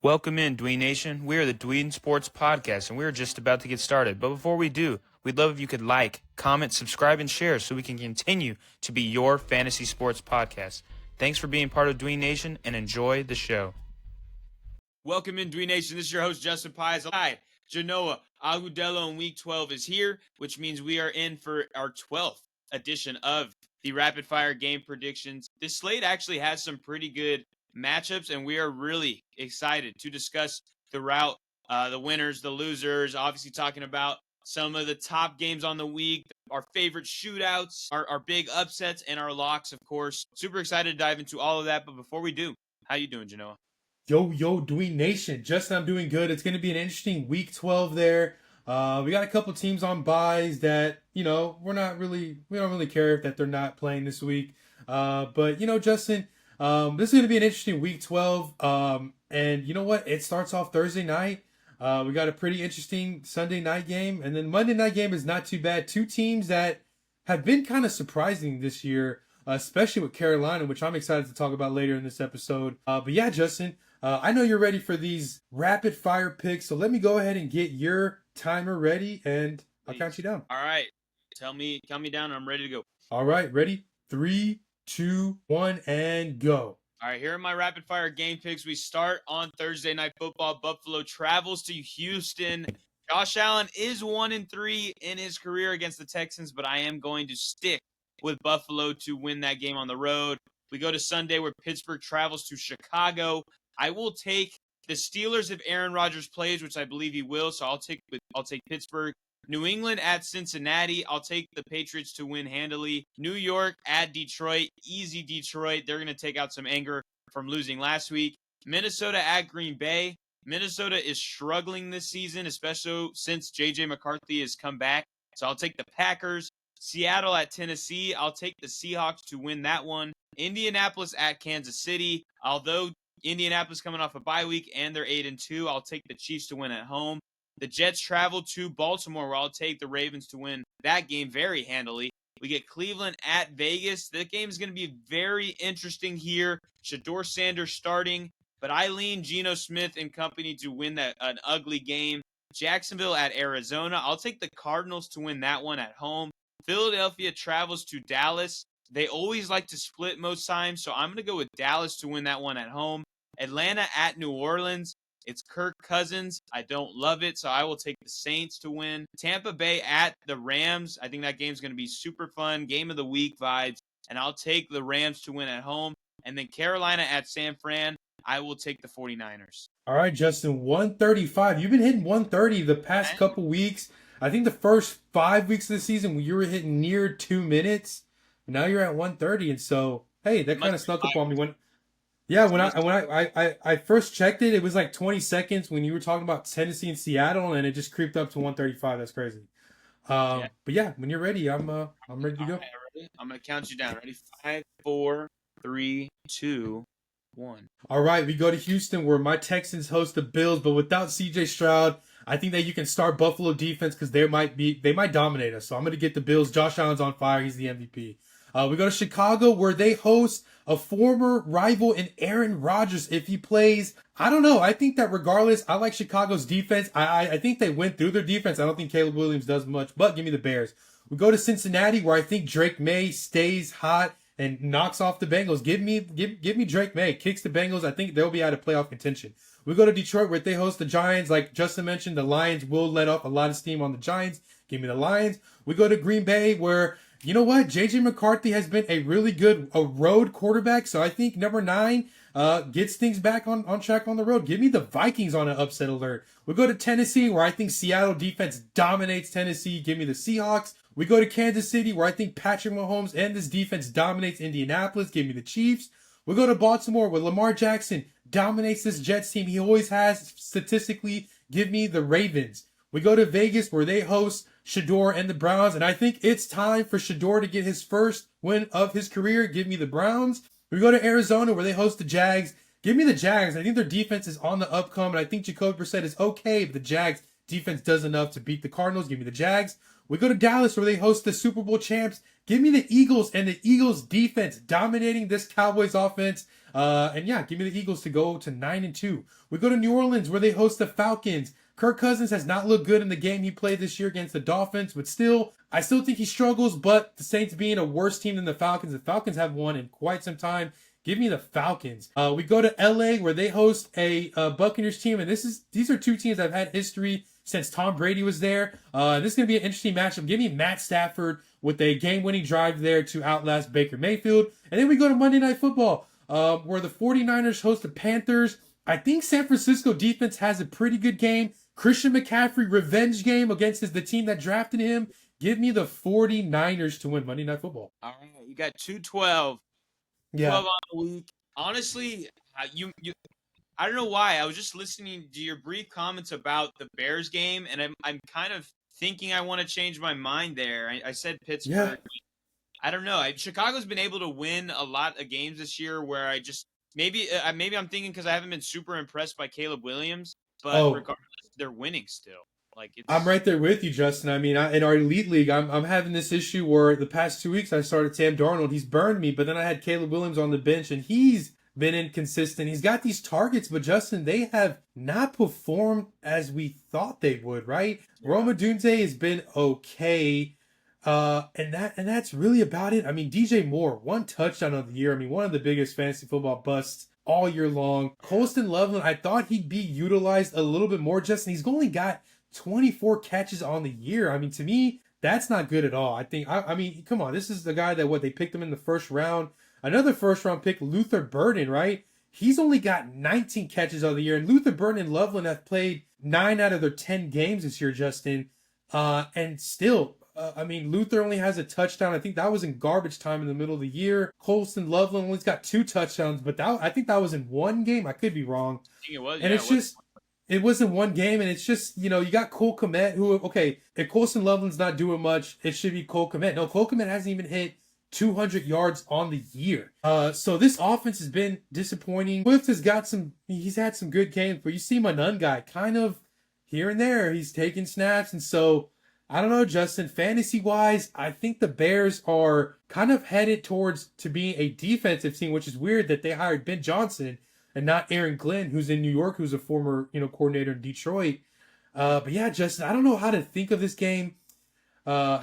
Welcome in, Dween Nation. We are the Dween Sports Podcast, and we are just about to get started. But before we do, we'd love if you could like, comment, subscribe, and share so we can continue to be your fantasy sports podcast. Thanks for being part of Dween Nation, and enjoy the show. Welcome in, Dween Nation. This is your host, Justin Pies. Hi, Genoa Agudelo in Week 12 is here, which means we are in for our 12th edition of the Rapid Fire Game Predictions. This slate actually has some pretty good matchups, and we are really excited to discuss throughout the winners, the losers, obviously talking about some of the top games on the week, our favorite shootouts, our big upsets, and our locks, of course. Super excited to dive into all of that, but before we do, how you doing, Genoa? Yo, Dween Nation. Justin, I'm doing good. It's going to be an interesting Week 12 there. We got a couple teams on buys that, we don't really care that they're not playing this week. But, Justin, this is going to be an interesting Week 12. And you know what? It starts off Thursday night. We got a pretty interesting Sunday night game. And then Monday night game is not too bad. Two teams that have been kind of surprising this year, especially with Carolina, which I'm excited to talk about later in this episode. But yeah, Justin, I know you're ready for these rapid fire picks. So let me go ahead and get your timer ready, and I'll count you down. All right. Count me down, and I'm ready to go. All right. Ready? 3, 2, 1, and go. All right, here are my rapid fire game picks. We start on Thursday Night Football. Buffalo travels to Houston. Josh Allen is 1-3 in his career against the Texans, but I am going to stick with Buffalo to win that game on the road. We go to Sunday where Pittsburgh travels to Chicago. I will take the Steelers if Aaron Rodgers plays, which I believe he will, so I'll take Pittsburgh. New England at Cincinnati. I'll take the Patriots to win handily. New York at Detroit. Easy Detroit. They're going to take out some anger from losing last week. Minnesota at Green Bay. Minnesota is struggling this season, especially since J.J. McCarthy has come back. So I'll take the Packers. Seattle at Tennessee. I'll take the Seahawks to win that one. Indianapolis at Kansas City. Although Indianapolis coming off a bye week and they're 8-2, I'll take the Chiefs to win at home. The Jets travel to Baltimore, where I'll take the Ravens to win that game very handily. We get Cleveland at Vegas. That game is going to be very interesting here. Shedeur Sanders starting, but I lean Geno Smith and company to win an ugly game. Jacksonville at Arizona. I'll take the Cardinals to win that one at home. Philadelphia travels to Dallas. They always like to split most times, so I'm going to go with Dallas to win that one at home. Atlanta at New Orleans. It's Kirk Cousins. I don't love it, so I will take the Saints to win. Tampa Bay at the Rams. I think that game's going to be super fun. Game of the week vibes, and I'll take the Rams to win at home. And then Carolina at San Fran. I will take the 49ers. All right, Justin, 135. You've been hitting 130 the past couple weeks. I think the first 5 weeks of the season, you were hitting near 2 minutes. Now you're at 130, and so, hey, that kind of snuck up on me. When I first checked it, it was like 20 seconds when you were talking about Tennessee and Seattle, and it just creeped up to 135. That's crazy. But yeah, when you're ready, I'm ready to go. Right, ready? I'm gonna count you down. Ready? 5, 4, 3, 2, 1. All right, we go to Houston where my Texans host the Bills, but without C.J. Stroud, I think that you can start Buffalo defense because they might dominate us. So I'm gonna get the Bills. Josh Allen's on fire. He's the MVP. We go to Chicago where they host a former rival in Aaron Rodgers. If he plays, I don't know. I think that regardless, I like Chicago's defense. I think they went through their defense. I don't think Caleb Williams does much, but give me the Bears. We go to Cincinnati where I think Drake May stays hot and knocks off the Bengals. Give me Drake May. Kicks the Bengals. I think they'll be out of playoff contention. We go to Detroit where they host the Giants. Like Justin mentioned, the Lions will let off a lot of steam on the Giants. Give me the Lions. We go to Green Bay where, you know what? J.J. McCarthy has been a really good road quarterback. So I think number 9 gets things back on track on the road. Give me the Vikings on an upset alert. We go to Tennessee where I think Seattle defense dominates Tennessee. Give me the Seahawks. We go to Kansas City where I think Patrick Mahomes and this defense dominates Indianapolis. Give me the Chiefs. We go to Baltimore where Lamar Jackson dominates this Jets team. He always has statistically. Give me the Ravens. We go to Vegas where they host Shedeur and the Browns, and I think it's time for Shedeur to get his first win of his career. Give me the Browns. We go to Arizona where they host the Jags. Give me the Jags. I think their defense is on the upcome, and I think Jacoby Brissett is okay, but the Jags defense does enough to beat the Cardinals. Give me the Jags. We go to Dallas where they host the Super Bowl champs. Give me the Eagles and the Eagles defense dominating this Cowboys offense. And yeah, give me the Eagles to go to 9-2. We go to New Orleans where they host the Falcons. Kirk Cousins has not looked good in the game he played this year against the Dolphins, but I still think he struggles. But the Saints being a worse team than the Falcons have won in quite some time. Give me the Falcons. We go to LA where they host a Buccaneers team, and these are two teams that have had history since Tom Brady was there. This is going to be an interesting matchup. Give me Matt Stafford with a game-winning drive there to outlast Baker Mayfield. And then we go to Monday Night Football where the 49ers host the Panthers. I think San Francisco defense has a pretty good game. Christian McCaffrey revenge game against the team that drafted him. Give me the 49ers to win Monday Night Football. All right, you got 2-12. Yeah. 12 on the week. Honestly, I don't know why. I was just listening to your brief comments about the Bears game, and I'm kind of thinking I want to change my mind there. I said Pittsburgh. Yeah. I don't know. Chicago's been able to win a lot of games this year where I just maybe I'm thinking because I haven't been super impressed by Caleb Williams, but regardless, they're winning still. I'm right there with you, Justin. I mean, in our elite league, I'm having this issue where the past 2 weeks I started Sam Darnold. He's burned me, but then I had Caleb Williams on the bench, and he's been inconsistent. He's got these targets, but Justin, they have not performed as we thought they would, right? Yeah. Rome Odunze has been okay, and that's really about it. I mean, DJ Moore, 1 touchdown of the year. I mean, one of the biggest fantasy football busts all year long. Colston Loveland, I thought he'd be utilized a little bit more, Justin. He's only got 24 catches on the year. I mean, to me, that's not good at all. I mean, come on. This is the guy that they picked him in the first round. Another first round pick, Luther Burden, right? He's only got 19 catches of the year. And Luther Burden and Loveland have played 9 out of their 10 games this year, Justin. And still, I mean, Luther only has a touchdown. I think that was in garbage time in the middle of the year. Colston Loveland only's got 2 touchdowns, but I think that was in 1 game. I could be wrong. I think it was. And yeah, it's just... It wasn't 1 game, and it's just, you got Cole Kmet, who, okay, if Colston Loveland's not doing much, it should be Cole Kmet. No, Cole Kmet hasn't even hit 200 yards on the year. So this offense has been disappointing. Swift has got he's had some good games, but you see my Nunn guy kind of here and there. He's taking snaps, and so, I don't know, Justin, fantasy-wise, I think the Bears are kind of headed towards to being a defensive team, which is weird that they hired Ben Johnson and not Aaron Glenn, who's in New York, who's a former, coordinator in Detroit. But yeah, Justin, I don't know how to think of this game. For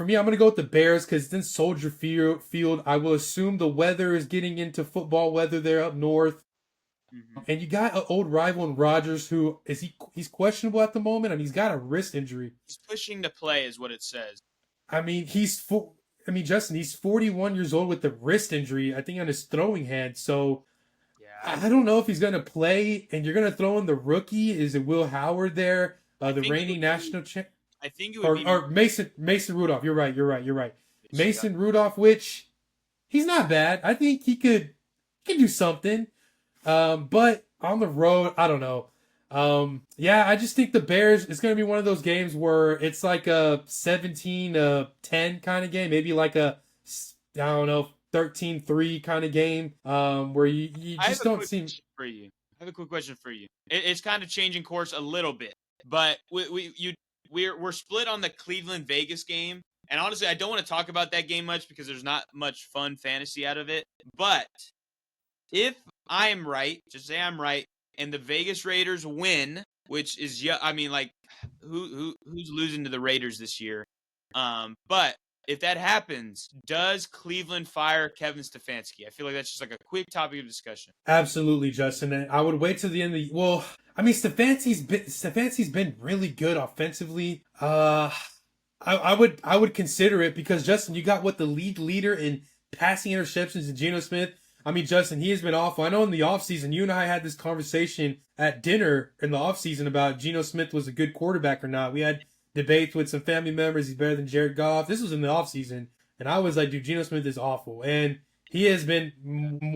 me, I'm going to go with the Bears because it's in Soldier Field. I will assume the weather is getting into football weather there up north. Mm-hmm. And you got an old rival in Rodgers who, he's questionable at the moment. I mean, he's got a wrist injury. He's pushing to play is what it says. I mean, Justin, he's 41 years old with the wrist injury, I think on his throwing hand. So, I don't know if he's going to play, and you're going to throw in the rookie. Is it Will Howard there, the reigning national champ? I think it would be... Or Mason Rudolph. You're right. Mason Rudolph, which, he's not bad. I think he could do something. But on the road, I don't know. I just think the Bears, it's going to be one of those games where it's like a 17-10 kind of game. Maybe like a, I don't know, 13-3 kind of game where you just don't seem... For you. I have a quick question for you. It's kind of changing course a little bit, but we're split on the Cleveland-Vegas game, and honestly, I don't want to talk about that game much because there's not much fun fantasy out of it, but if I am right, just say I'm right, and the Vegas Raiders win, which is, I mean, like, who's losing to the Raiders this year? But if that happens, does Cleveland fire Kevin Stefanski? I feel like that's just like a quick topic of discussion. Absolutely, Justin. And I would wait till the end of the... Well, I mean, Stefanski's been really good offensively. I would consider it because, Justin, you got the leader in passing interceptions in Geno Smith. I mean, Justin, he has been awful. I know in the offseason, you and I had this conversation at dinner in the offseason about Geno Smith was a good quarterback or not. We had debates with some family members. He's better than Jared Goff. This was in the offseason. And I was like, dude, Geno Smith is awful. And he has been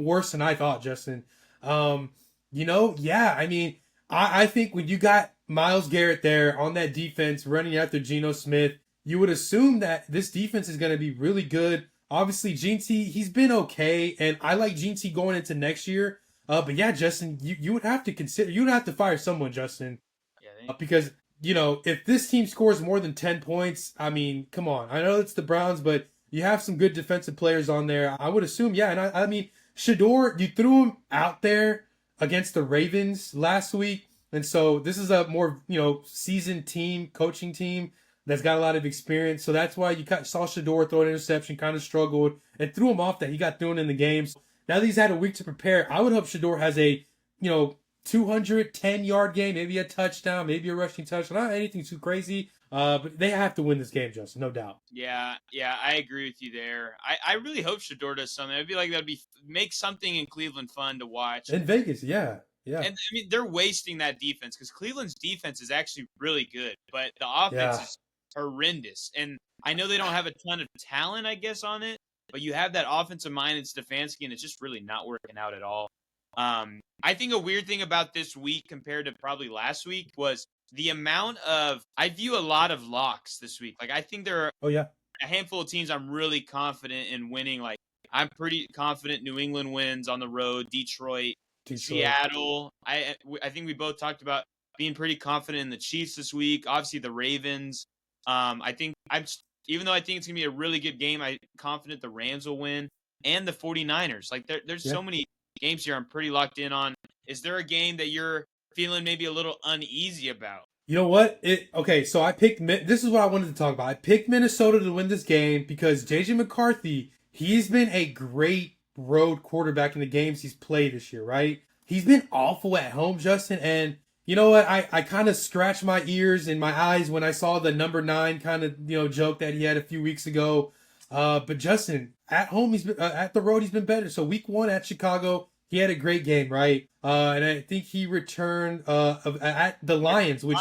worse than I thought, Justin. I mean, I think when you got Myles Garrett there on that defense running after Geno Smith, you would assume that this defense is going to be really good. Obviously, Gene T, he's been okay. And I like Gene T going into next year. But yeah, Justin, you would have to fire someone, Justin. Yeah, because... if this team scores more than 10 points, I mean, come on. I know it's the Browns, but You have some good defensive players on there. I would assume, yeah. And I mean, Shador, you threw him out there against the Ravens last week. And so this is a more, seasoned team, coaching team that's got a lot of experience. So that's why you saw Shador throw an interception, kind of struggled, and threw him off that he got thrown in the games. Now that he's had a week to prepare, I would hope Shador has a, 210-yard game, maybe a touchdown, maybe a rushing touchdown. Not anything too crazy. But they have to win this game, Justin, no doubt. Yeah, I agree with you there. I really hope Shador does something. I feel like that'd be make something in Cleveland fun to watch. In Vegas, yeah. Yeah. And I mean, they're wasting that defense because Cleveland's defense is actually really good, but the offense is horrendous. And I know they don't have a ton of talent, I guess, on it, but you have that offensive mind in Stefanski, and it's just really not working out at all. I think a weird thing about this week compared to probably last week was the amount of – I view a lot of locks this week. Like, I think there are a handful of teams I'm really confident in winning. Like, I'm pretty confident New England wins on the road, Detroit. Seattle. I think we both talked about being pretty confident in the Chiefs this week. Obviously, the Ravens. I think even though I think it's gonna be a really good game, I'm confident the Rams will win and the 49ers. Like there's so many games here I'm pretty locked in on. Is there a game that you're feeling maybe a little uneasy about? You know what? So I picked. This is what I wanted to talk about. I picked Minnesota to win this game because JJ McCarthy. He's been a great road quarterback in the games he's played this year, right? He's been awful at home, Justin, and you know what? I kind of scratched my ears and my eyes when I saw the number 9 kind of, joke that he had a few weeks ago. But Justin, at home, he's been, at the road, he's been better. So week 1 at Chicago, he had a great game, right? And I think he returned at the Lions, which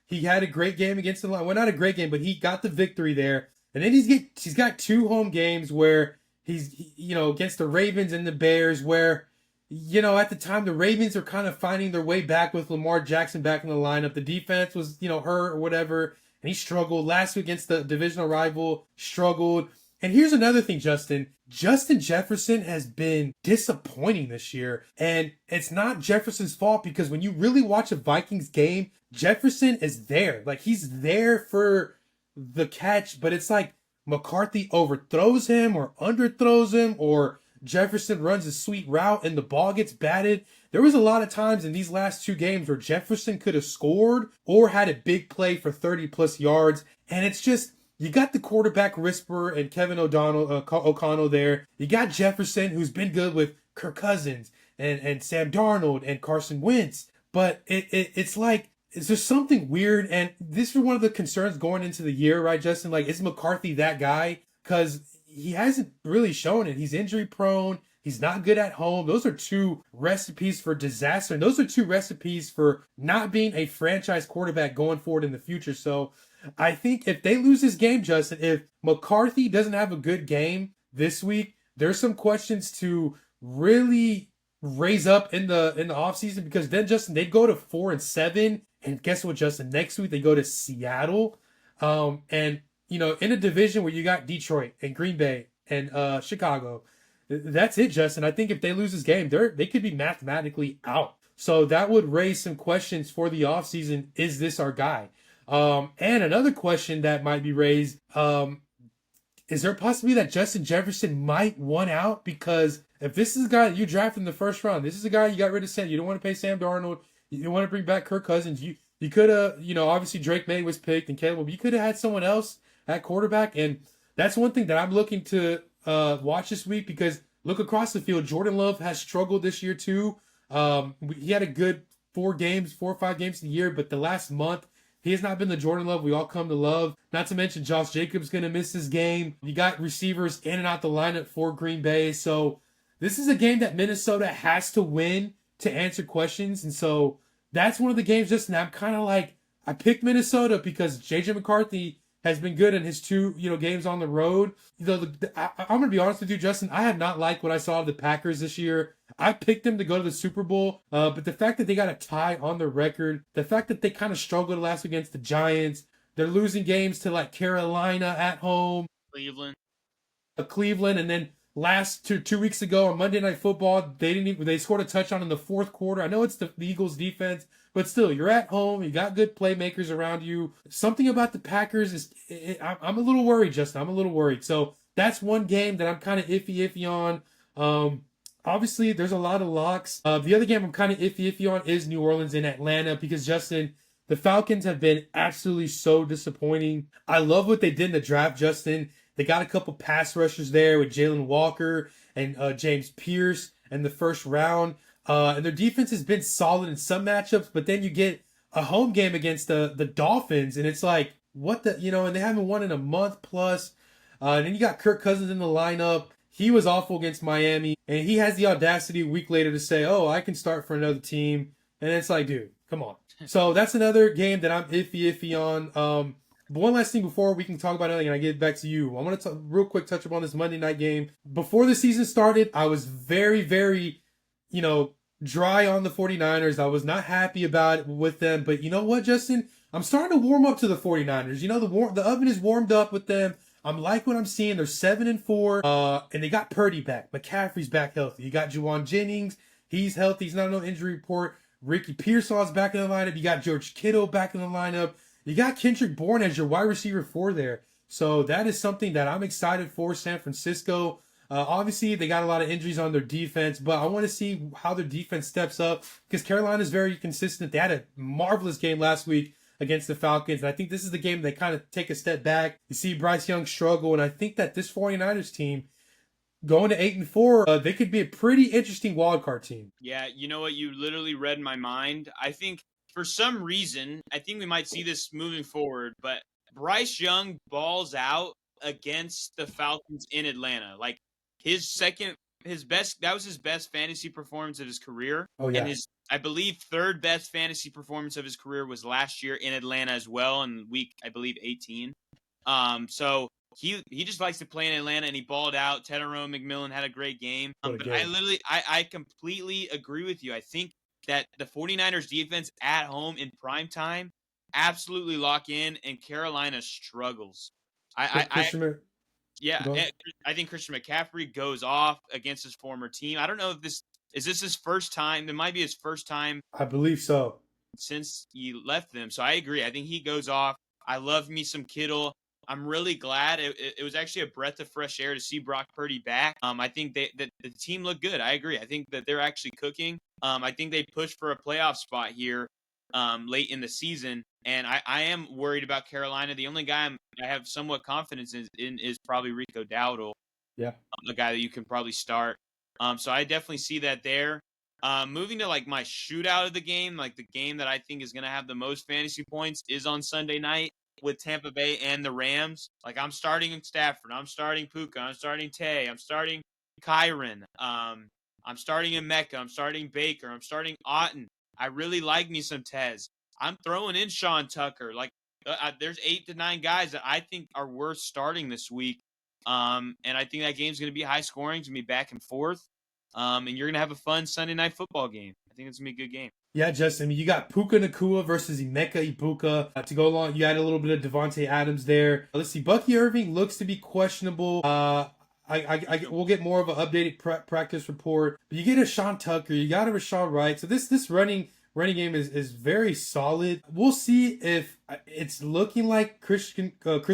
he had a great game against the Lions. Well, not a great game, but he got the victory there. And then he's got 2 home games where he's against the Ravens and the Bears, where at the time the Ravens are kind of finding their way back with Lamar Jackson back in the lineup. The defense was hurt or whatever, and he struggled last week against the divisional rival. Struggled. And here's another thing, Justin. Justin Jefferson has been disappointing this year, and it's not Jefferson's fault because when you really watch a Vikings game, Jefferson is there. Like, he's there for the catch, but it's like McCarthy overthrows him or underthrows him, or Jefferson runs a sweet route and the ball gets batted. There was a lot of times in these last 2 games where Jefferson could have scored or had a big play for 30-plus yards, and it's just, you got the quarterback whisperer and Kevin O'Connell there. You got Jefferson, who's been good with Kirk Cousins and Sam Darnold and Carson Wentz, but it's like, is there something weird? And this was one of the concerns going into the year, right, Justin? Like, is McCarthy that guy? Because he hasn't really shown it. He's injury prone. He's not good at home. Those are 2 recipes for disaster. And those are 2 recipes for not being a franchise quarterback going forward in the future. So I think if they lose this game, Justin, if McCarthy doesn't have a good game this week, there's some questions to really raise up in the offseason, because then, Justin, they go to 4-7. And guess what, Justin? Next week they go to Seattle. And in a division where you got Detroit and Green Bay and Chicago. That's it, Justin. I think if they lose this game, they could be mathematically out. So that would raise some questions for the offseason. Is this our guy? And another question that might be raised, is there a possibility that Justin Jefferson might want out? Because if this is a guy that you drafted in the first round, this is a guy you got rid of Sam. You don't want to pay Sam Darnold. You don't want to bring back Kirk Cousins. You could have, obviously Drake May was picked and Caleb. You could have had someone else at quarterback. And that's one thing that I'm looking to watch this week, because look across the field. Jordan Love has struggled this year too. He had a good 4 or 5 games in the year, but the last month, he has not been the Jordan Love we all come to love. Not to mention Josh Jacobs going to miss this game. You got receivers in and out the lineup for Green Bay. So this is a game that Minnesota has to win to answer questions. And so that's one of the games, Justin, I'm kind of like, I picked Minnesota because JJ McCarthy has been good in his 2, games on the road. I'm going to be honest with you, Justin. I have not liked what I saw of the Packers this year. I picked them to go to the Super Bowl, but the fact that they got a tie on the record, the fact that they kind of struggled last week against the Giants, they're losing games to like Carolina at home, Cleveland, and then last two weeks ago on Monday Night Football, they scored a touchdown in the fourth quarter. I know it's the Eagles defense, but still, you're at home. You got good playmakers around you. Something about the Packers I'm a little worried, Justin. I'm a little worried. So that's one game that I'm kind of iffy on. Obviously, there's a lot of locks. The other game I'm kind of iffy on is New Orleans and Atlanta because, Justin, the Falcons have been absolutely so disappointing. I love what they did in the draft, Justin. They got a couple pass rushers there with Jalen Walker and James Pierce in the first round. And their defense has been solid in some matchups, but then you get a home game against the Dolphins, and it's like, what the, and they haven't won in a month plus. And then you got Kirk Cousins in the lineup. He was awful against Miami, and he has the audacity a week later to say, oh, I can start for another team. And it's like, dude, come on. So that's another game that I'm iffy on. But one last thing before we can talk about anything, and I get back to you. I want to real quick touch upon this Monday night game. Before the season started, I was very, very, dry on the 49ers. I was not happy about it with them. But you know what, Justin? I'm starting to warm up to the 49ers. The oven is warmed up with them. I'm like what I'm seeing. They're 7-4, and they got Purdy back. McCaffrey's back healthy. You got Juwan Jennings. He's healthy. He's not on no injury report. Ricky Pearsall's back in the lineup. You got George Kittle back in the lineup. You got Kendrick Bourne as your wide receiver 4 there. So that is something that I'm excited for San Francisco. Obviously, they got a lot of injuries on their defense, but I want to see how their defense steps up because Carolina is very consistent. They had a marvelous game last week against the Falcons, and I think this is the game they kind of take a step back. You see Bryce Young struggle, and I think that this 49ers team going to 8-4, they could be a pretty interesting wildcard team. Yeah, you know what? You literally read my mind. I think for some reason, I think we might see this moving forward, but Bryce Young balls out against the Falcons in Atlanta. Like that was his best fantasy performance of his career. Oh, yeah. And his, I believe, third best fantasy performance of his career was last year in Atlanta as well in week, I believe, 18. So he just likes to play in Atlanta, and he balled out. Tedero McMillan had a great game. But I completely agree with you. I think that the 49ers defense at home in prime time absolutely lock in, and Carolina struggles. Yeah, I think Christian McCaffrey goes off against his former team. I don't know if this is his first time. It might be his first time. I believe so. Since he left them. So I agree. I think he goes off. I love me some Kittle. I'm really glad. It was actually a breath of fresh air to see Brock Purdy back. I think that the team looked good. I agree. I think that they're actually cooking. I think they pushed for a playoff spot here late in the season. And I am worried about Carolina. The only guy I have somewhat confidence in is probably Rico Dowdle. Yeah. The guy that you can probably start. So I definitely see that there. Moving to like my shootout of the game, like the game that I think is going to have the most fantasy points is on Sunday night with Tampa Bay and the Rams. Like I'm starting in Stafford. I'm starting Puka. I'm starting Tay. I'm starting Kyron. I'm starting in Mecca. I'm starting Baker. I'm starting Otten. I really like me some Tez. I'm throwing in Sean Tucker. Like there's 8 to 9 guys that I think are worth starting this week. And I think that game's going to be high scoring. It's going to be back and forth. And you're going to have a fun Sunday night football game. I think it's going to be a good game. Yeah, Justin. You got Puka Nacua versus Emeka Ibuka to go along. You had a little bit of Devontae Adams there. Let's see. Bucky Irving looks to be questionable. We'll get more of an updated practice report. But you get a Sean Tucker. You got a Rashad Wright. So this running game is very solid. We'll see if it's looking like Chris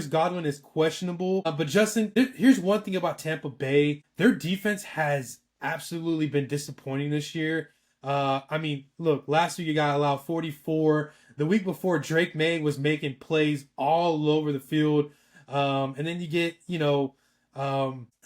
Godwin is questionable. But Justin, here's one thing about Tampa Bay. Their defense has absolutely been disappointing this year. Look, last week you got allowed 44. The week before, Drake May was making plays all over the field. And then you get,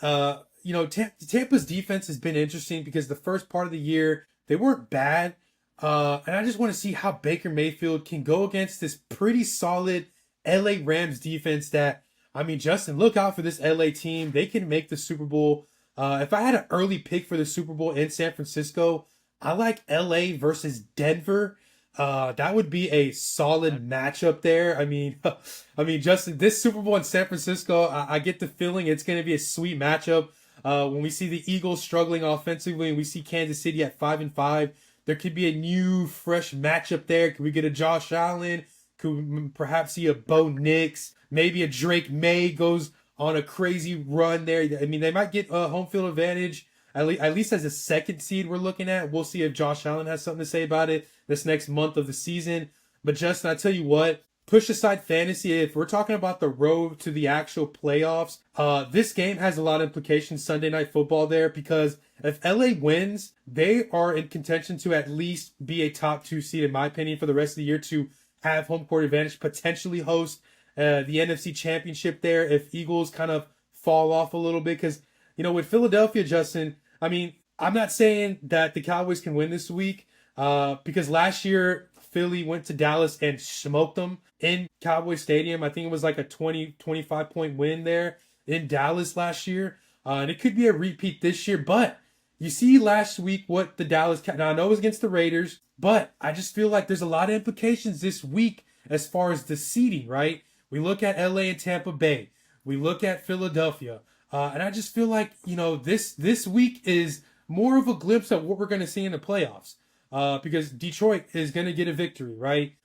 Tampa's defense has been interesting because the first part of the year, they weren't bad. And I just want to see how Baker Mayfield can go against this pretty solid LA Rams defense Justin, look out for this LA team. They can make the Super Bowl. If I had an early pick for the Super Bowl in San Francisco, I like LA versus Denver. That would be a solid matchup there. Justin, this Super Bowl in San Francisco, I get the feeling it's going to be a sweet matchup. When we see the Eagles struggling offensively and we see Kansas City at 5-5, there could be a new, fresh matchup there. Could we get a Josh Allen? Could we perhaps see a Bo Nix? Maybe a Drake May goes on a crazy run there. I mean, they might get a home field advantage. At least as a second seed we're looking at. We'll see if Josh Allen has something to say about it this next month of the season. But Justin, I tell you what, push aside fantasy. If we're talking about the road to the actual playoffs, this game has a lot of implications Sunday Night Football there, because if LA wins, they are in contention to at least be a top 2 seed, in my opinion, for the rest of the year, to have home court advantage, potentially host the NFC Championship there if Eagles kind of fall off a little bit. Because, with Philadelphia, Justin, I mean, I'm not saying that the Cowboys can win this week, because last year Philly went to Dallas and smoked them in Cowboy Stadium. I think it was like a 25 point win there in Dallas last year. And it could be a repeat this year. But you see last week what the Dallas... Now, I know it was against the Raiders, but I just feel like there's a lot of implications this week as far as the seeding, right? We look at LA and Tampa Bay. We look at Philadelphia. And I just feel like, this week is more of a glimpse of what we're going to see in the playoffs. Because Detroit is going to get a victory, right?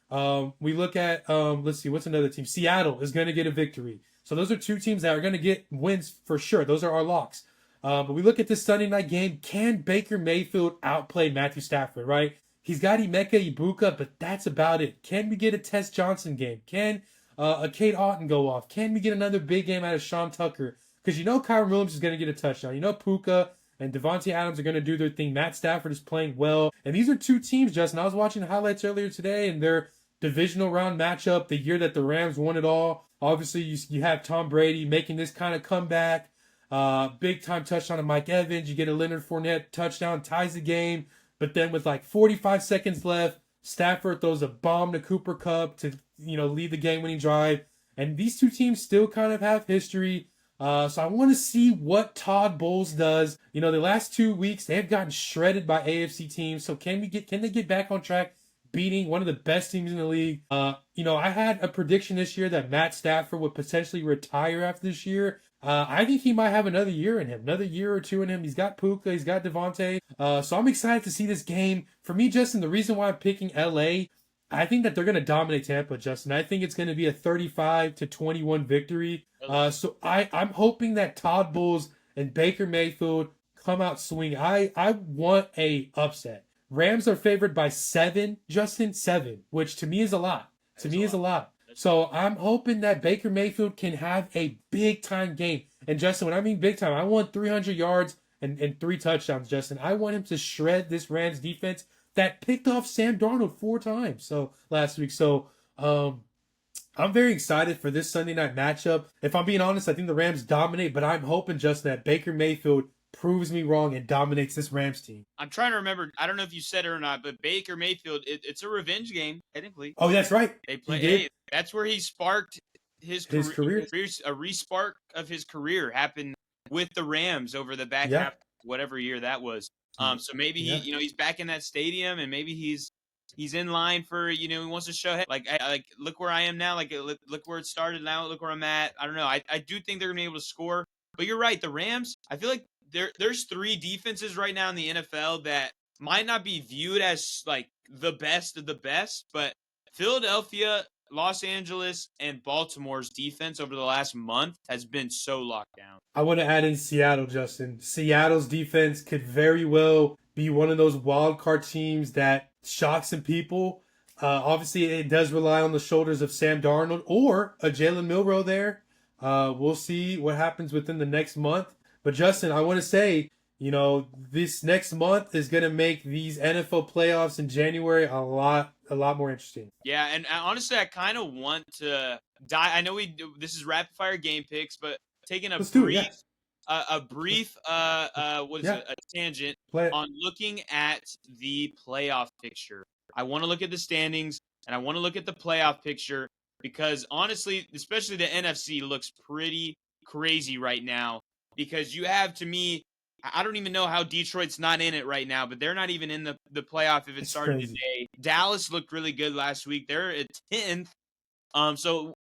We look at, let's see, what's another team? Seattle is going to get a victory. So those are 2 teams that are going to get wins for sure. Those are our locks. But we look at this Sunday night game. Can Baker Mayfield outplay Matthew Stafford, right? He's got Emeka Ibuka, but that's about it. Can we get a Tess Johnson game? Can a Kate Otten go off? Can we get another big game out of Sean Tucker? Because Kyron Williams is going to get a touchdown. Puka and Devontae Adams are going to do their thing. Matt Stafford is playing well. And these are 2 teams, Justin. I was watching highlights earlier today, and their divisional round matchup, the year that the Rams won it all. Obviously, you have Tom Brady making this kind of comeback. Big time touchdown to Mike Evans. You get a Leonard Fournette touchdown, ties the game. But then with like 45 seconds left, Stafford throws a bomb to Cooper Kupp to, lead the game-winning drive. And these 2 teams still kind of have history. So I want to see what Todd Bowles does. The last 2 weeks, they've gotten shredded by AFC teams. So can they get back on track, beating one of the best teams in the league? I had a prediction this year that Matt Stafford would potentially retire after this year. I think he might have another year in him, another year or 2 in him. He's got Puka, he's got Devontae. So I'm excited to see this game. For me, Justin, the reason why I'm picking LA, I think that they're going to dominate Tampa, Justin. I think it's going to be a 35-21 victory. So I'm hoping that Todd Bowles and Baker Mayfield come out swinging. I want a upset. Rams are favored by 7, Justin, 7, which to me is a lot. Is a lot. So I'm hoping that Baker Mayfield can have a big-time game. And Justin, when I mean big time, I want 300 yards and 3 touchdowns, Justin. I want him to shred this Rams defense that picked off Sam Darnold 4 times last week. So I'm very excited for this Sunday night matchup. If I'm being honest, I think the Rams dominate, but I'm hoping, Justin, that Baker Mayfield proves me wrong and dominates this Rams team. I'm trying to remember. I don't know if you said it or not, but Baker Mayfield, it's a revenge game, technically. Oh, that's right. They play. Hey, that's where he sparked his career. A respark of his career happened with the Rams over the back half, whatever year that was. So maybe he's back in that stadium, and maybe he's in line for, he wants to show, like look where I am now, like look where it started now, look where I'm at. I don't know. I do think they're gonna be able to score, but you're right. The Rams, I feel like there's 3 defenses right now in the NFL that might not be viewed as like the best of the best, but Philadelphia, Los Angeles, and Baltimore's defense over the last month has been so locked down. I want to add in Seattle, Justin. Seattle's defense could very well be one of those wild card teams that shocks some people. Obviously, it does rely on the shoulders of Sam Darnold or a Jalen Milroe there. We'll see what happens within the next month. But Justin, I want to say, this next month is going to make these NFL playoffs in January a lot more interesting. Yeah, and honestly, I kind of want to die. I know this is rapid fire game picks, but taking a tangent on looking at the playoff picture. I want to look at the standings, and I want to look at the playoff picture, because honestly, especially the NFC looks pretty crazy right now, because you have, to me, I don't even know how Detroit's not in it right now, but they're not even in the playoff if it started today. Dallas looked really good last week. They're at 10th. So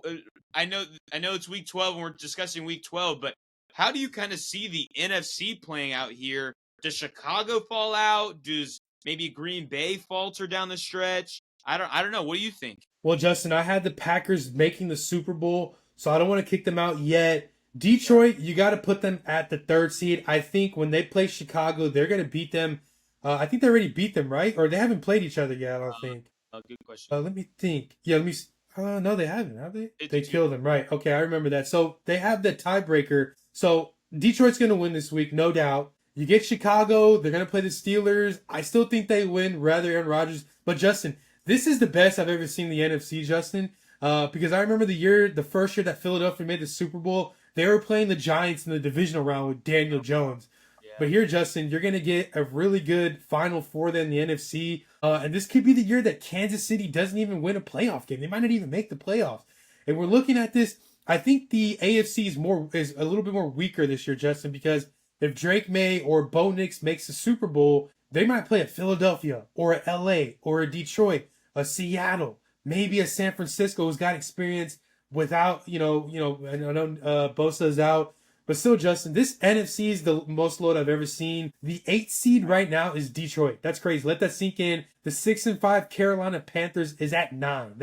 I know it's week 12 and we're discussing week 12, but how do you kind of see the NFC playing out here? Does Chicago fall out? Does maybe Green Bay falter down the stretch? I don't know. What do you think? Well, Justin, I had the Packers making the Super Bowl, so I don't want to kick them out yet. Detroit, you got to put them at the 3rd seed. I think when they play Chicago, they're going to beat them. I think they already beat them, right? Or they haven't played each other yet, I don't think. Good question. Let me think. Yeah, let me. No, they haven't, have they? It's They killed them, right? Okay, I remember that. So they have the tiebreaker. So Detroit's going to win this week, no doubt. You get Chicago. They're going to play the Steelers. I still think they win, rather Aaron Rodgers. But Justin, this is the best I've ever seen the NFC, Justin. Because I remember the first year that Philadelphia made the Super Bowl, they were playing the Giants in the divisional round with Daniel Jones. Yeah. But here, Justin, you're going to get a really good Final Four then in the NFC. And this could be the year that Kansas City doesn't even win a playoff game. They might not even make the playoffs. And we're looking at this. I think the AFC is a little bit more weaker this year, Justin, because if Drake May or Bo Nix makes the Super Bowl, they might play at Philadelphia or a LA or a Detroit, a Seattle, maybe a San Francisco who's got experience without, I know Bosa's out. But still, Justin, this NFC is the most load I've ever seen. The 8th seed right now is Detroit. That's crazy. Let that sink in. The 6-5 Carolina Panthers is at 9.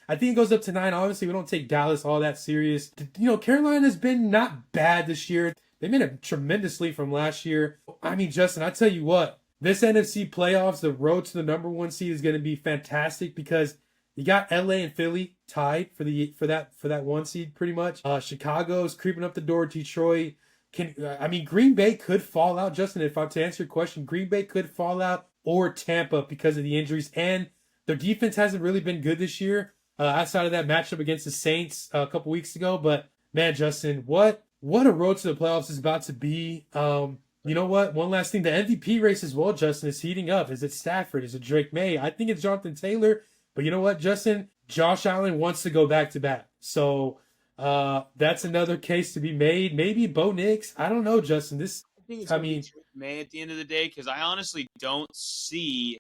I think it goes up to 9. Obviously, we don't take Dallas all that serious. Carolina's been not bad this year. They made a tremendous leap from last year. I mean, Justin, I tell you what, this NFC playoffs, the road to the number 1 seed is going to be fantastic because you got LA and Philly tied for that 1 seed pretty much. Chicago's creeping up the door. Detroit Green Bay could fall out, Justin. If I'm to answer your question, Green Bay could fall out, or Tampa because of the injuries, and their defense hasn't really been good this year. Outside of that matchup against the Saints a couple weeks ago, but man, Justin, what a road to the playoffs is about to be. You know what? One last thing, the MVP race as well, Justin, is heating up. Is it Stafford? Is it Drake May? I think it's Jonathan Taylor. But you know what, Justin? Josh Allen wants to go back-to-back. So that's another case to be made. Maybe Bo Nix. I don't know, Justin. I think it's going to be Drake May at the end of the day because I honestly don't see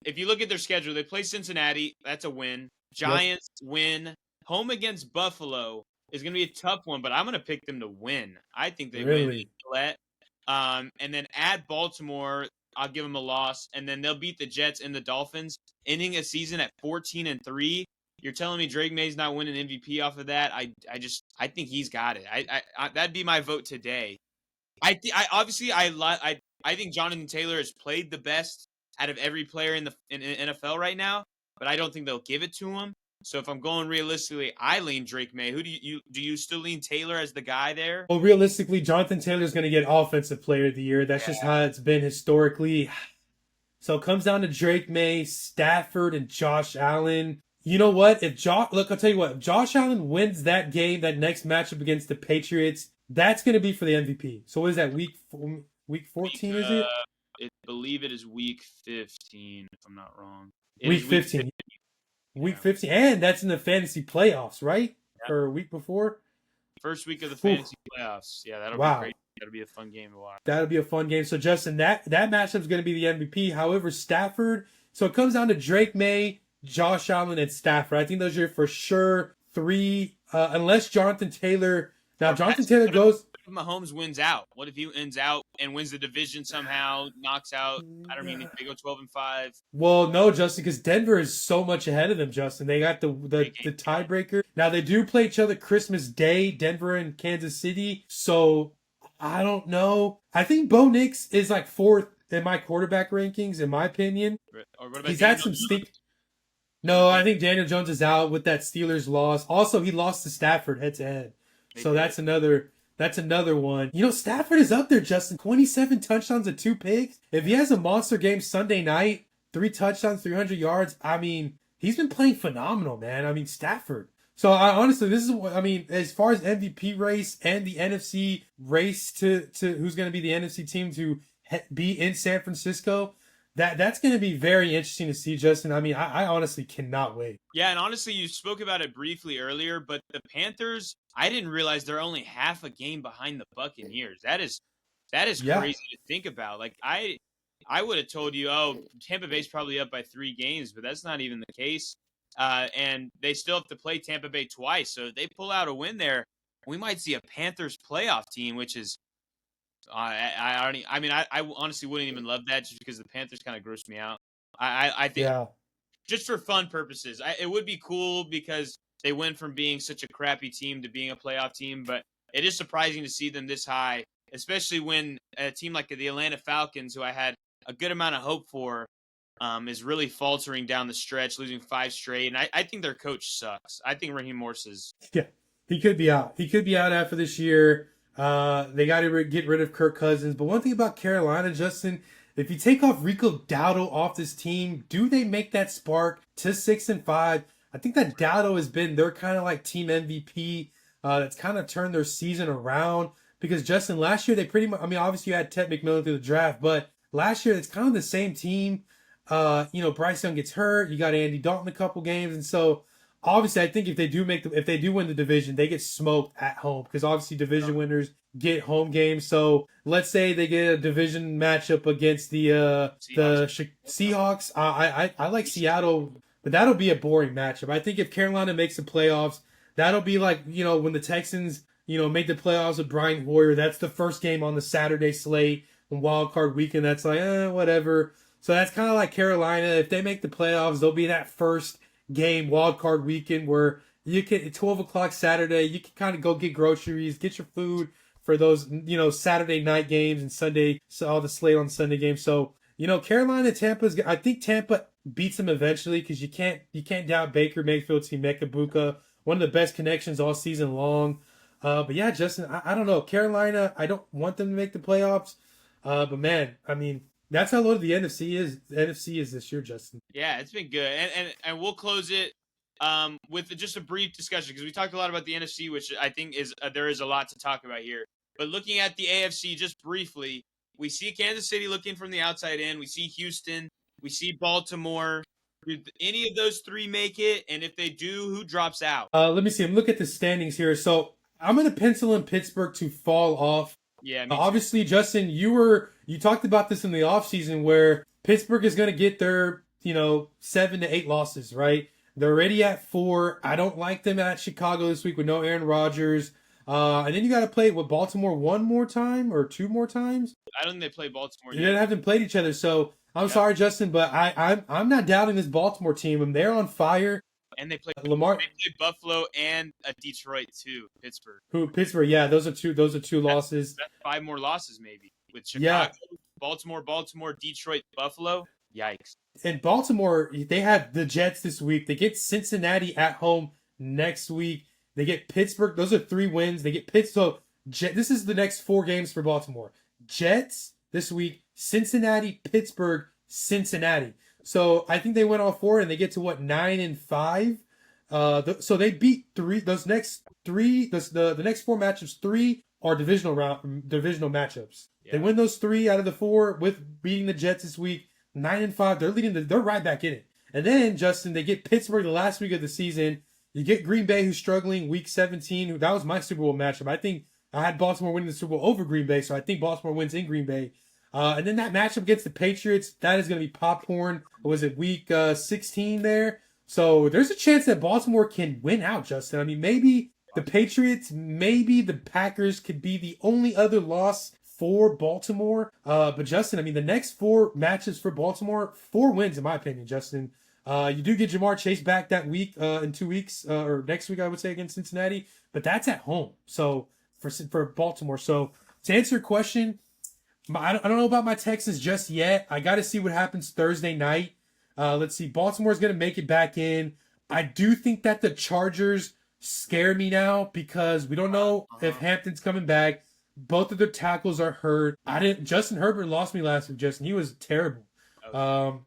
if you look at their schedule, they play Cincinnati. That's a win. Giants win. Home against Buffalo is going to be a tough one, but I'm going to pick them to win. I think they win. And then at Baltimore, I'll give them a loss, and then they'll beat the Jets and the Dolphins, ending a season at 14-3. You're telling me Drake May's not winning MVP off of that? I think he's got it. I that'd be my vote today. I think Jonathan Taylor has played the best out of every player in NFL right now, but I don't think they'll give it to him. So if I'm going realistically, I lean Drake May. Who do you still lean Taylor as the guy there? Well, realistically, Jonathan Taylor's going to get Offensive Player of the Year. That's just how it's been historically. So it comes down to Drake May, Stafford, and Josh Allen. You know what? I'll tell you what. If Josh Allen wins that game, that next matchup against the Patriots, that's going to be for the MVP. So what is that, week 14, is it? I believe it is week 15, if I'm not wrong. Week 15. Week 15, and that's in the fantasy playoffs, right? Yep. Or a week before? First week of the fantasy playoffs. Yeah, that'll be great. That'll be a fun game to watch. That'll be a fun game. So, Justin, that matchup's going to be the MVP. However, Stafford, so it comes down to Drake May, Josh Allen, and Stafford. I think those are for sure 3, unless Jonathan Taylor. Now, Jonathan Taylor goes. What if Mahomes wins out? What if he ends out and wins the division somehow, knocks out? I don't mean if they go 12-5. Well, no, Justin, because Denver is so much ahead of them, Justin. They got the tiebreaker. Now, they do play each other Christmas Day, Denver and Kansas City. So, I don't know. I think Bo Nix is like 4th in my quarterback rankings, in my opinion. Or what about He's had some stink. No, I think Daniel Jones is out with that Steelers loss. Also, he lost to Stafford head-to-head. So that's another one. Stafford is up there, Justin. 27 touchdowns and 2 picks. If he has a monster game Sunday night, 3 touchdowns, 300 yards, he's been playing phenomenal, man. Stafford. So, honestly, as far as MVP race and the NFC race to who's going to be the NFC team to be in San Francisco, that's going to be very interesting to see, Justin. I honestly cannot wait. Yeah, and honestly, you spoke about it briefly earlier, but the Panthers, I didn't realize they're only half a game behind the Buccaneers. That is crazy to think about. Like, I would have told you, Tampa Bay's probably up by 3 games, but that's not even the case. And they still have to play Tampa Bay twice. So if they pull out a win there, we might see a Panthers playoff team, which is I honestly wouldn't even love that just because the Panthers kind of gross me out. I think just for fun purposes, it would be cool because they went from being such a crappy team to being a playoff team. But it is surprising to see them this high, especially when a team like the Atlanta Falcons, who I had a good amount of hope for, is really faltering down the stretch, losing 5 straight. And I think their coach sucks. I think Raheem Morris is. Yeah, he could be out. He could be out after this year. They got to get rid of Kirk Cousins. But one thing about Carolina, Justin, if you take off Rico Dowdle off this team, do they make that spark to 6-5? I think that Dowdle has been their kind of like team MVP. That's kind of turned their season around. Because Justin, last year they pretty much, I mean, obviously you had Ted McMillan through the draft, but last year it's kind of the same team. Bryce Young gets hurt. You got Andy Dalton a couple games, and so obviously I think if they do win the division, they get smoked at home because obviously division winners get home games. So let's say they get a division matchup against the Seahawks. I like Seattle, but that'll be a boring matchup. I think if Carolina makes the playoffs, that'll be like when the Texans made the playoffs with Brian Hoyer. That's the first game on the Saturday slate on Wild Card Weekend. That's like whatever. So that's kind of like Carolina. If they make the playoffs, they'll be that first game Wild Card Weekend where you can at 12 o'clock Saturday, you can kind of go get groceries, get your food for those Saturday night games and Sunday, so all the slate on Sunday games. So Carolina, Tampa's. I think Tampa beats them eventually because you can't doubt Baker Mayfield, Emeka Egbuka, one of the best connections all season long. But yeah, Justin, I don't know. Carolina, I don't want them to make the playoffs. But man, I mean, that's how low the NFC is. The NFC is this year, Justin. Yeah, it's been good, and we'll close it with just a brief discussion because we talked a lot about the NFC, which I think is there is a lot to talk about here. But looking at the AFC just briefly, we see Kansas City looking from the outside in. We see Houston. We see Baltimore. Do any of those three make it? And if they do, who drops out? Let me see. I'm looking at the standings here. So I'm going to pencil in Pittsburgh to fall off. Yeah, obviously, Justin, you talked about this in the offseason where Pittsburgh is going to get their 7 to 8 losses, right? They're already at 4. I don't like them at Chicago this week with no Aaron Rodgers. And then you got to play with Baltimore one more time or 2 more times. I don't think they play Baltimore yet. They haven't played each other, so I'm sorry, Justin, but I'm not doubting this Baltimore team. And they're on fire. And they play Lamar. They play Buffalo and Detroit too. Pittsburgh. Pittsburgh? Yeah, those are two losses. That's 5 more losses maybe with Chicago, Baltimore, Detroit, Buffalo. Yikes! And Baltimore, they have the Jets this week. They get Cincinnati at home next week. They get Pittsburgh. Those are 3 wins. They get Pittsburgh. So this is the next 4 games for Baltimore. Jets this week. Cincinnati, Pittsburgh, Cincinnati. So I think they went all 4 and they get to 9-5. So they beat 3. Those next 3, the next 4 matchups, 3 are divisional matchups. Yeah. They win those 3 out of the 4 with beating the Jets this week. 9-5. They're leading. They're right back in it. And then Justin, they get Pittsburgh the last week of the season. You get Green Bay, who's struggling, week 17. That was my Super Bowl matchup. I think I had Baltimore winning the Super Bowl over Green Bay, so I think Baltimore wins in Green Bay. And then that matchup against the Patriots, that is going to be popcorn. Was it week 16 there? So there's a chance that Baltimore can win out, Justin. I mean, maybe the Patriots, maybe the Packers could be the only other loss for Baltimore. But Justin, I mean, the next 4 matches for Baltimore, 4 wins in my opinion, Justin. You do get Jamar Chase back that week in 2 weeks, or next week, I would say, against Cincinnati. But that's at home. So for Baltimore. So to answer your question, I don't know about my Texans just yet. I got to see what happens Thursday night. Let's see. Baltimore's going to make it back in. I do think that the Chargers scare me now because we don't know if Hampton's coming back. Both of their tackles are hurt. Justin Herbert lost me last week, Justin. He was terrible. And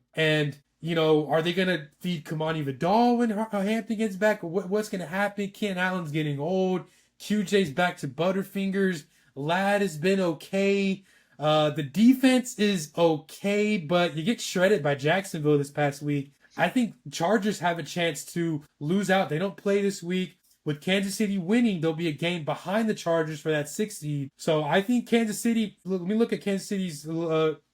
are they going to feed Kamani Vidal when Hampton gets back? What's going to happen? Ken Allen's getting old. QJ's back to Butterfingers. Ladd has been okay. The defense is okay, but you get shredded by Jacksonville this past week. I think Chargers have a chance to lose out. They don't play this week. With Kansas City winning, there'll be a game behind the Chargers for that 6th seed. So I think Kansas City, let me look at Kansas City's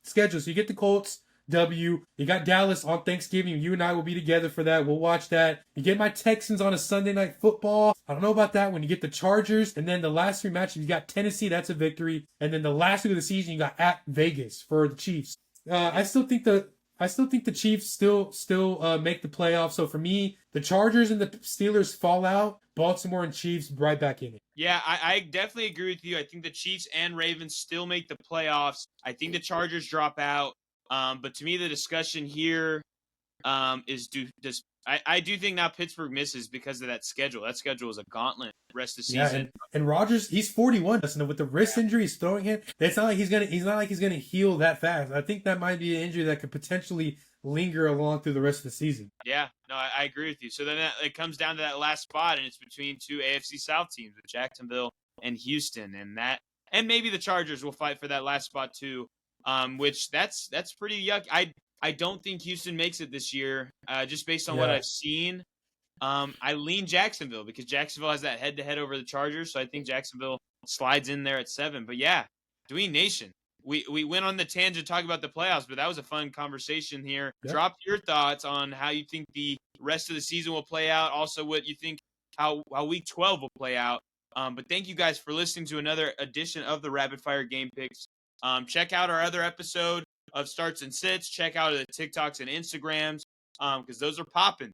schedule. So you get the Colts, W. You got Dallas on Thanksgiving. You and I will be together for that. We'll watch that. You get my Texans on a Sunday Night Football. I don't know about that. When you get the Chargers, and then the last 3 matches, you got Tennessee. That's a victory. And then the last week of the season, you got at Vegas for the Chiefs. I still think I still think the Chiefs still make the playoffs. So for me, the Chargers and the Steelers fall out. Baltimore and Chiefs right back in it. Yeah, I definitely agree with you. I think the Chiefs and Ravens still make the playoffs. I think the Chargers drop out. But to me, the discussion here is I do think now Pittsburgh misses because of that schedule. That schedule is a gauntlet rest of the season. Yeah, and Rodgers, he's 41. Listen, with the wrist injury he's throwing him, it's not like he's gonna heal that fast. I think that might be an injury that could potentially linger along through the rest of the season. Yeah, no, I agree with you. So then it comes down to that last spot, and it's between two AFC South teams, with Jacksonville and Houston, and maybe the Chargers will fight for that last spot too. Which that's pretty yucky. I don't think Houston makes it this year, just based on what I've seen. I lean Jacksonville because Jacksonville has that head-to-head over the Chargers, so I think Jacksonville slides in there at 7. But yeah, Dween Nation, we went on the tangent talking about the playoffs, but that was a fun conversation here. Yep. Drop your thoughts on how you think the rest of the season will play out, also what you think how Week 12 will play out. But thank you guys for listening to another edition of the Rapid Fire Game Picks. Check out our other episode of Starts and Sits. Check out the TikToks and Instagrams because those are popping.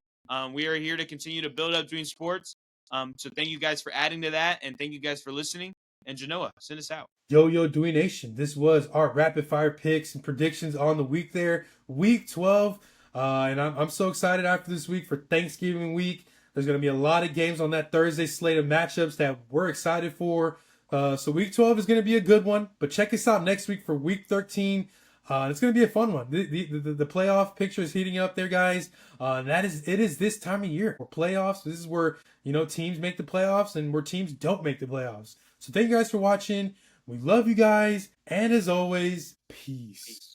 We are here to continue to build up Dween Sports. So thank you guys for adding to that, and thank you guys for listening. And Genoa, send us out. Yo, Dween Nation. This was our rapid fire picks and predictions on the week there, week 12. And I'm so excited after this week for Thanksgiving week. There's going to be a lot of games on that Thursday slate of matchups that we're excited for. So week 12 is going to be a good one. But check us out next week for week 13. It's going to be a fun one. The playoff picture is heating up there, guys. It is this time of year for playoffs. This is where, teams make the playoffs and where teams don't make the playoffs. So thank you guys for watching. We love you guys. And as always, peace.